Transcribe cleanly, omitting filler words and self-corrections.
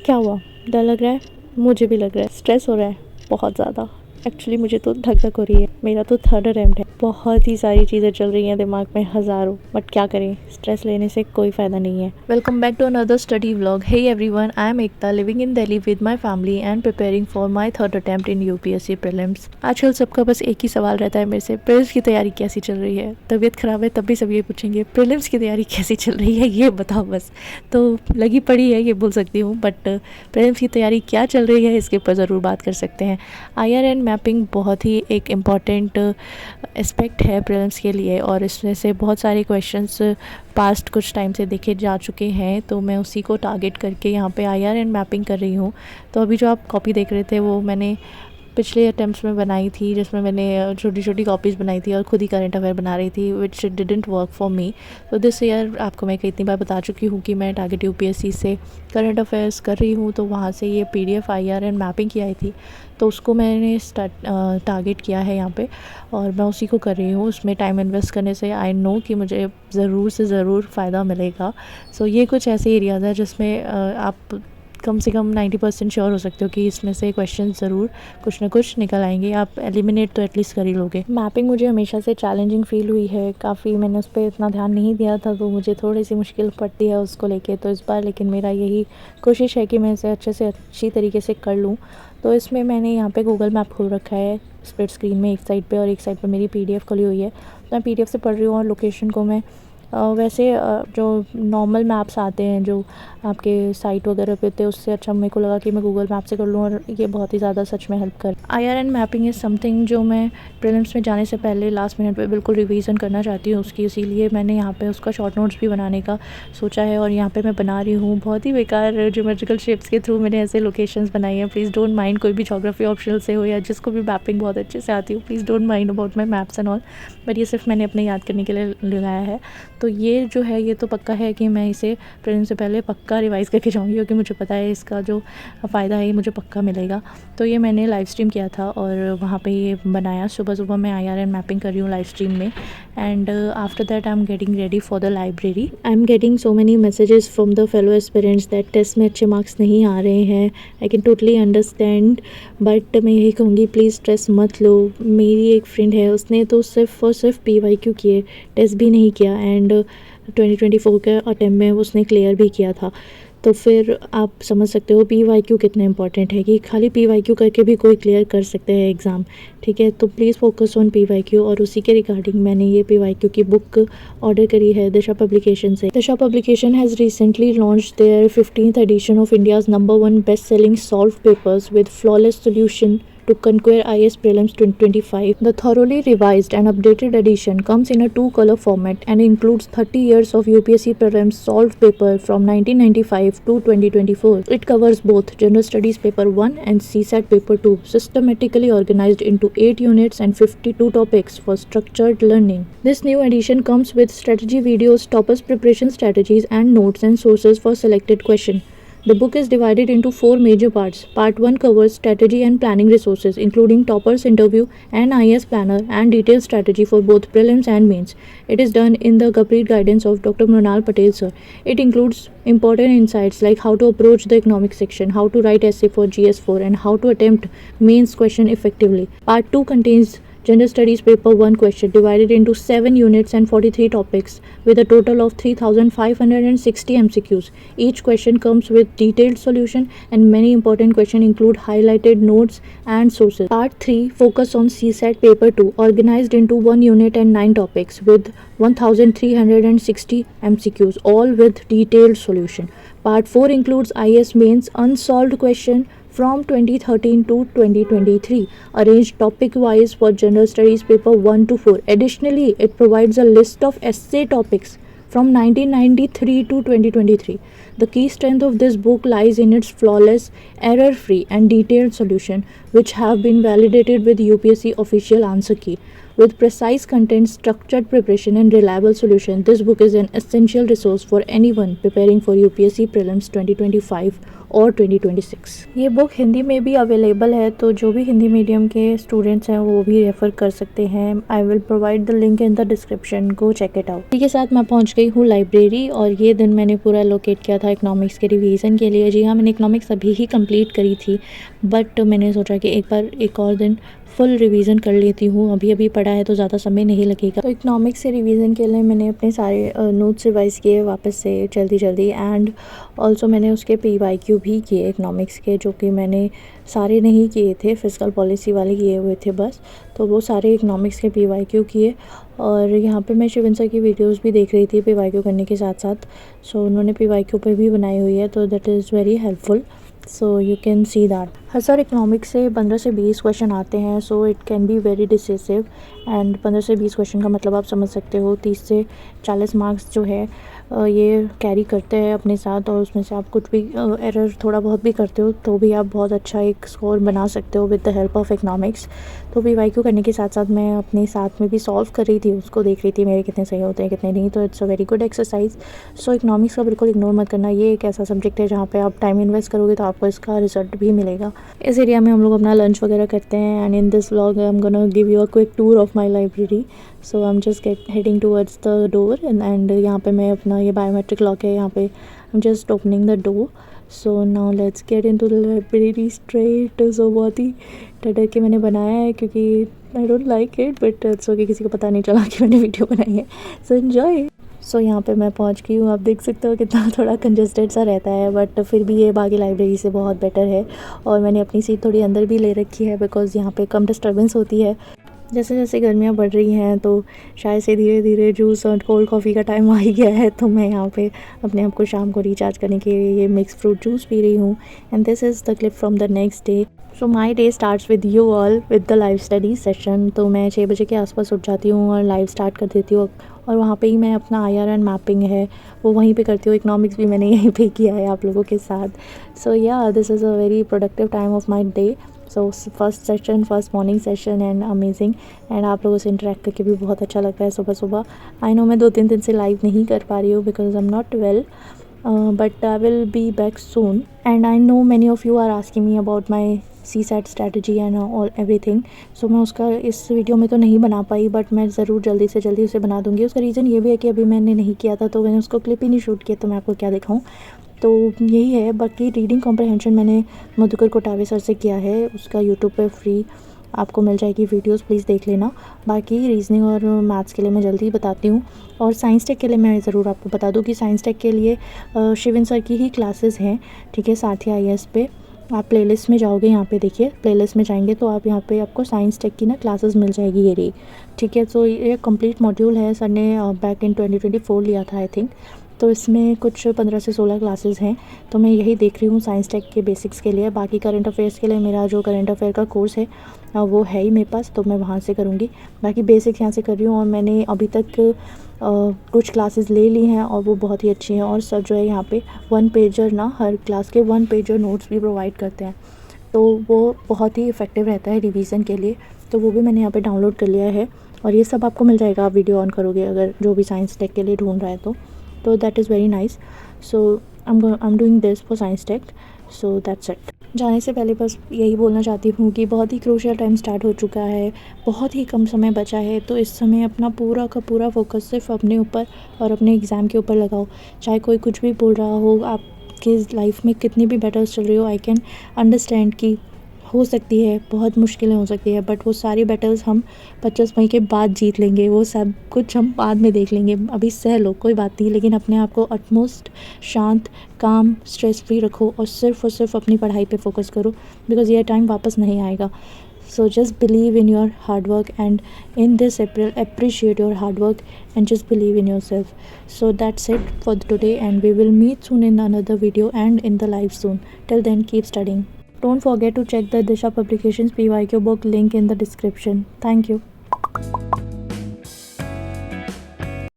क्या हुआ? डर लग रहा है? मुझे भी लग रहा है। स्ट्रेस हो रहा है बहुत ज़्यादा। एक्चुअली मुझे तो धक धक हो रही है। मेरा तो थर्ड अटेम्प्ट है। बहुत ही सारी चीज़ें चल रही हैं दिमाग में, हज़ारों। बट क्या करें, स्ट्रेस लेने से कोई फ़ायदा नहीं है। Welcome back to another study vlog. Hey everyone, I am Ekta, living in Delhi with my family and preparing for my third attempt in UPSC prelims. आजकल सबका बस एक ही सवाल रहता है मेरे से, प्रीलिम्स की तैयारी कैसी चल रही है? तबीयत ख़राब है तब भी सब ये पूछेंगे, प्रीलिम्स की तैयारी कैसी चल रही है, ये बताओ बस। तो लगी पड़ी है ये बोल सकती हूँ, बट प्रीलिम्स की तैयारी क्या चल रही है इसके ऊपर ज़रूर बात कर सकते हैं। IRN मैपिंग बहुत ही एक इम्पॉर्टेंट एस्पेक्ट है प्रीलिम्स के लिए, और इसमें से बहुत सारे क्वेश्चंस पास्ट कुछ टाइम से देखे जा चुके हैं, तो मैं उसी को टारगेट करके यहाँ पे IRN मैपिंग कर रही हूँ। तो अभी जो आप कॉपी देख रहे थे वो मैंने पिछले अटैम्प्ट्स में बनाई थी, जिसमें मैंने छोटी छोटी कॉपीज़ बनाई थी और ख़ुद ही करंट अफेयर बना रही थी, विच डिडंट वर्क फॉर मी। तो दिस ईयर आपको मैं कितनी बार बता चुकी हूँ कि मैं टारगेट यूपीएससी से करंट अफेयर्स कर रही हूँ, तो वहाँ से ये PDF IRN मैपिंग की आई थी, तो उसको मैंने टारगेट किया है यहाँ पे, और मैं उसी को कर रही हूँ। उसमें टाइम इन्वेस्ट करने से आई नो कि मुझे ज़रूर से ज़रूर फ़ायदा मिलेगा। सो ये कुछ ऐसे एरियाज़ है जिसमें आप कम से कम 90% श्योर हो सकते हो कि इसमें से क्वेश्चन ज़रूर कुछ ना कुछ निकल आएंगे। आप एलिमिनेट तो एटलीस्ट कर ही लोगे। मैपिंग मुझे हमेशा से चैलेंजिंग फील हुई है काफ़ी। मैंने उस पर इतना ध्यान नहीं दिया था, तो मुझे थोड़ी सी मुश्किल पड़ती है उसको लेके। तो इस बार लेकिन मेरा यही कोशिश है कि मैं इसे अच्छे से अच्छी तरीके से कर लूँ। तो इसमें मैंने यहाँ पे गूगल मैप खोल रखा है स्प्लिट स्क्रीन में, एक साइड पे, और एक साइड पे मेरी PDF खुली हुई है। तो मैं PDF से पढ़ रही हूँ, और लोकेशन को मैं वैसे जो नॉर्मल मैप्स आते हैं जो आपके साइट वगैरह पे थे, उससे अच्छा मेरे को लगा कि मैं गूगल मैप से कर लूँ, और ये बहुत ही ज़्यादा सच में हेल्प कर। IRN मैपिंग इज़ समथिंग जो मैं प्रीलिम्स में जाने से पहले लास्ट मिनट पे बिल्कुल रिवीजन करना चाहती हूँ उसकी, इसीलिए मैंने यहाँ पे उसका शॉर्ट नोट्स भी बनाने का सोचा है, और यहाँ पे मैं बना रही हूँ। बहुत ही बेकार ज्योमेट्रिकल शेप्स के थ्रू मैंने ऐसे लोकेशंस बनाई हैं। प्लीज़ डोंट माइंड, कोई भी ज्योग्राफी ऑप्शनल से हो या जिसको भी मैपिंग बहुत अच्छे से आती हो, please don't mind about my maps and all, but ये सिर्फ मैंने अपने याद करने के लिए लगाया है। तो ये जो है ये तो पक्का है कि मैं इसे प्रीलिम्स से पहले पक्का रिवाइज़ करके जाऊँगी, क्योंकि मुझे पता है इसका जो फ़ायदा है ये मुझे पक्का मिलेगा। तो ये मैंने लाइव स्ट्रीम किया था, और वहाँ पे ये बनाया। सुबह सुबह मैं IRN मैपिंग कर रही हूँ लाइव स्ट्रीम में, and after that I am getting ready for the library. I am getting so many messages from the fellow aspirants that test में अच्छे मार्क्स नहीं आ रहे हैं। I can totally understand, but मैं यही कहूँगी प्लीज़ स्ट्रेस मत लो। मेरी एक फ्रेंड है, उसने तो सिर्फ और सिर्फ PYQ किए, टेस्ट भी नहीं किया, एंड 2024 के अटेम्प्ट में उसने क्लियर भी किया था। तो फिर आप समझ सकते हो PYQ कितना इंपॉर्टेंट है, कि खाली PYQ करके भी कोई क्लियर कर सकते हैं एग्ज़ाम। ठीक है, तो प्लीज़ फोकस ऑन PYQ, और उसी के रिगार्डिंग मैंने ये PYQ की बुक ऑर्डर करी है दिशा पब्लिकेशन से। Disha publication has recently launched their 15th edition of India's #1 best selling solved papers with flawless solution to conquer IAS Prelims 2025. The thoroughly revised and updated edition comes in a 2-color format and includes 30 years of UPSC Prelims solved paper from 1995 to 2024. It covers both General Studies Paper 1 and CSAT Paper 2, systematically organized into 8 units and 52 topics for structured learning. This new edition comes with strategy videos, toppers preparation strategies, and notes and sources for selected questions. The book is divided into 4 major parts. Part 1 covers strategy and planning resources, including toppers interview and IAS planner and detailed strategy for both prelims and mains. It is done in the complete guidance of Dr. Mrinal Patel sir. It includes important insights like how to approach the economic section, how to write essay for GS4, and how to attempt mains question effectively. Part 2 contains General Studies Paper 1 question divided into 7 units and 43 topics with a total of 3,560 MCQs. Each question comes with detailed solution, and many important questions include highlighted notes and sources. Part 3 focus on CSAT Paper 2 organized into 1 unit and 9 topics with 1,360 MCQs, all with detailed solution. Part 4 includes IAS Mains unsolved question from 2013 to 2023, arranged topic-wise for General Studies Paper 1 to 4. Additionally, it provides a list of essay topics from 1993 to 2023. The key strength of this book lies in its flawless, error-free, and detailed solution, which have been validated with UPSC official answer key. With precise content, structured preparation, and reliable solution, this book is an essential resource for anyone preparing for UPSC Prelims 2025 और 2026। ये book Hindi में भी available है, तो जो भी Hindi medium के students हैं वो भी रेफ़र कर सकते हैं। I will provide the link in the description, go check it out. इसी के साथ मैं पहुंच गई हूँ लाइब्रेरी, और ये दिन मैंने पूरा लोकेट किया था इकोनॉमिक्स के रिवीजन के लिए। जी हाँ, मैंने इकोनॉमिक्स अभी ही कंप्लीट करी थी, बट मैंने सोचा कि एक बार एक और दिन फुल रिवीजन कर लेती हूँ। अभी अभी पढ़ा है तो ज़्यादा समय नहीं लगेगा। तो इकोनॉमिक्स से रिवीजन के लिए मैंने अपने सारे नोट्स रिवाइज़ किए वापस से जल्दी जल्दी, एंड ऑल्सो मैंने उसके PYQ भी किए इकोनॉमिक्स के, जो कि मैंने सारे नहीं किए थे, फिस्कल पॉलिसी वाले किए हुए थे बस। तो वो सारे इकोनॉमिक्स के PYQ किए। और यहाँ पे मैं शिवन सर की वीडियोस भी देख रही थी PYQ करने के साथ साथ। सो उन्होंने PYQ पे भी बनाई हुई है, तो that is very helpful, so you can see that. Her sir economics से 15 से 20 क्वेश्चन आते हैं, so it can be very decisive. And 15 से 20 क्वेश्चन का मतलब आप समझ सकते हो, 30 से 40 मार्क्स जो है ये कैरी करते हैं अपने साथ। और उसमें से आप कुछ भी एरर थोड़ा बहुत भी करते हो तो भी आप बहुत अच्छा एक स्कोर बना सकते हो with the help of economics. तो PYQ करने के साथ साथ मैं अपने साथ में भी सॉल्व कर रही थी, उसको देख रही थी मेरे कितने सही होते हैं कितने नहीं। तो it's a very good exercise. So economics का बिल्कुल इग्नोर मत करना, ये एक ऐसा सब्जेक्ट है जहाँ पे आप टाइम इन्वेस्ट करोगे तो आपको इसका रिजल्ट भी मिलेगा। इस एरिया में हम लोग अपना लंच वगैरह करते हैं, and in this vlog I am gonna give you a quick tour of my library. So I am just heading towards the door, and यहाँ पे मैं अपना ये बायोमेट्रिक लॉक है, यहाँ पे I am just opening the door. So now let's get into the library straight. So बहुत ही डर के मैंने बनाया है क्योंकि I don't like it, but it's okay, किसी को पता नहीं चला कि मैंने वीडियो बनाई है। So enjoy. सो यहाँ पे मैं पहुँच गई हूँ, आप देख सकते हो कितना थोड़ा कंजस्टेड सा रहता है, बट फिर भी ये बाकी लाइब्रेरी से बहुत बेटर है। और मैंने अपनी सीट थोड़ी अंदर भी ले रखी है बिकॉज़ यहाँ पे कम डिस्टर्बेंस होती है। जैसे जैसे गर्मियाँ बढ़ रही हैं तो शायद से धीरे धीरे जूस और कोल्ड कॉफ़ी का टाइम आ ही गया है, तो मैं यहाँ पे अपने आप को शाम को रिचार्ज करने के लिए ये मिक्स फ्रूट जूस पी रही हूँ। And this is the clip from the next day. So my day starts with you all with the live study session. तो मैं 6 बजे के आसपास उठ जाती हूँ और लाइव स्टार्ट कर देती हूँ, और वहाँ पे ही मैं अपना IRN मैपिंग है वो वहीं पे करती हूँ। इकोनॉमिक्स भी मैंने यहीं पे किया है आप लोगों के साथ। सो या this is a very productive time of my day. So first morning session and amazing, and आप लोगों से इंटरेक्ट करके भी बहुत अच्छा लगता है सुबह सुबह। आई नो मैं 2-3 दिन से लाइव नहीं कर पा रही हूँ because I am not well, but I will be back soon. And I know many of you are asking me about my CSAT strategy and all everything. So मैं उसका इस वीडियो में तो नहीं बना पाई, बट मैं ज़रूर जल्दी से जल्दी उसे बना दूँगी। उसका रीज़न ये भी है कि अभी मैंने नहीं किया था, तो मैंने उसको क्लिप ही नहीं शूट किया, तो मैं आपको क्या दिखाऊँ। तो यही है। बाकी रीडिंग कॉम्प्रहेंशन मैंने मधुकर कोटावे सर से किया है, उसका यूट्यूब पे फ्री आपको मिल जाएगी वीडियोस, प्लीज़ देख लेना। बाकी रीजनिंग और मैथ्स के लिए मैं जल्दी बताती हूँ, और साइंस टेक के लिए मैं ज़रूर आपको बता दूँ कि साइंस टेक के लिए शिवन सर की ही क्लासेस हैं, ठीक है, साथी IAS पे। आप प्लेलिस्ट में जाओगे, यहाँ पे देखिए प्लेलिस्ट में जाएंगे तो आप यहाँ पे आपको साइंस टेक की ना क्लासेस मिल जाएगी ये रही, ठीक है। तो ये कंप्लीट मॉड्यूल है, सर ने बैक इन 2024 लिया था आई थिंक। तो इसमें कुछ 15 से 16 क्लासेस हैं, तो मैं यही देख रही हूँ साइंस टेक के बेसिक्स के लिए। बाकी करंट अफेयर्स के लिए मेरा जो करंट अफेयर का कोर्स है वो है ही मेरे पास, तो मैं वहाँ से करूँगी। बाकी बेसिक्स यहाँ से कर रही हूँ, और मैंने अभी तक कुछ क्लासेस ले ली हैं और वो बहुत ही अच्छी हैं। और सर जो है यहाँ पे 1 पेजर ना, हर क्लास के 1 पेजर नोट्स भी प्रोवाइड करते हैं, तो वो बहुत ही इफ़ेक्टिव रहता है रिवीजन के लिए। तो वो भी मैंने यहाँ पे डाउनलोड कर लिया है, और ये सब आपको मिल जाएगा, आप वीडियो ऑन करोगे अगर जो भी साइंस टेक के लिए ढूंढ रहा है तो that is very nice. So I am doing this for science tech, so that's it. जाने से पहले बस यही बोलना चाहती हूँ कि बहुत ही क्रूशियल टाइम स्टार्ट हो चुका है, बहुत ही कम समय बचा है, तो इस समय अपना पूरा का पूरा फोकस सिर्फ अपने ऊपर और अपने एग्ज़ाम के ऊपर लगाओ। चाहे कोई कुछ भी बोल रहा हो, आपकी लाइफ में कितनी भी बैटल्स चल रही हो, आई कैन अंडरस्टैंड कि हो सकती है बहुत मुश्किलें हो सकती है, बट वो सारी बैटल्स हम 25 मई के बाद जीत लेंगे। वो सब कुछ हम बाद में देख लेंगे, अभी सह लो कोई बात नहीं, लेकिन अपने आप को अटमोस्ट शांत, काम, स्ट्रेस फ्री रखो और सिर्फ अपनी पढ़ाई पे फोकस करो, बिकॉज़ ये टाइम वापस नहीं आएगा। So just believe in your hard work, and in this April appreciate your hard work and just believe in yourself. So that's it for today, and we will meet soon in another video and in the live soon. Till then, keep studying. Don't forget to check the Disha Publications PYQ book link in the description. Thank you.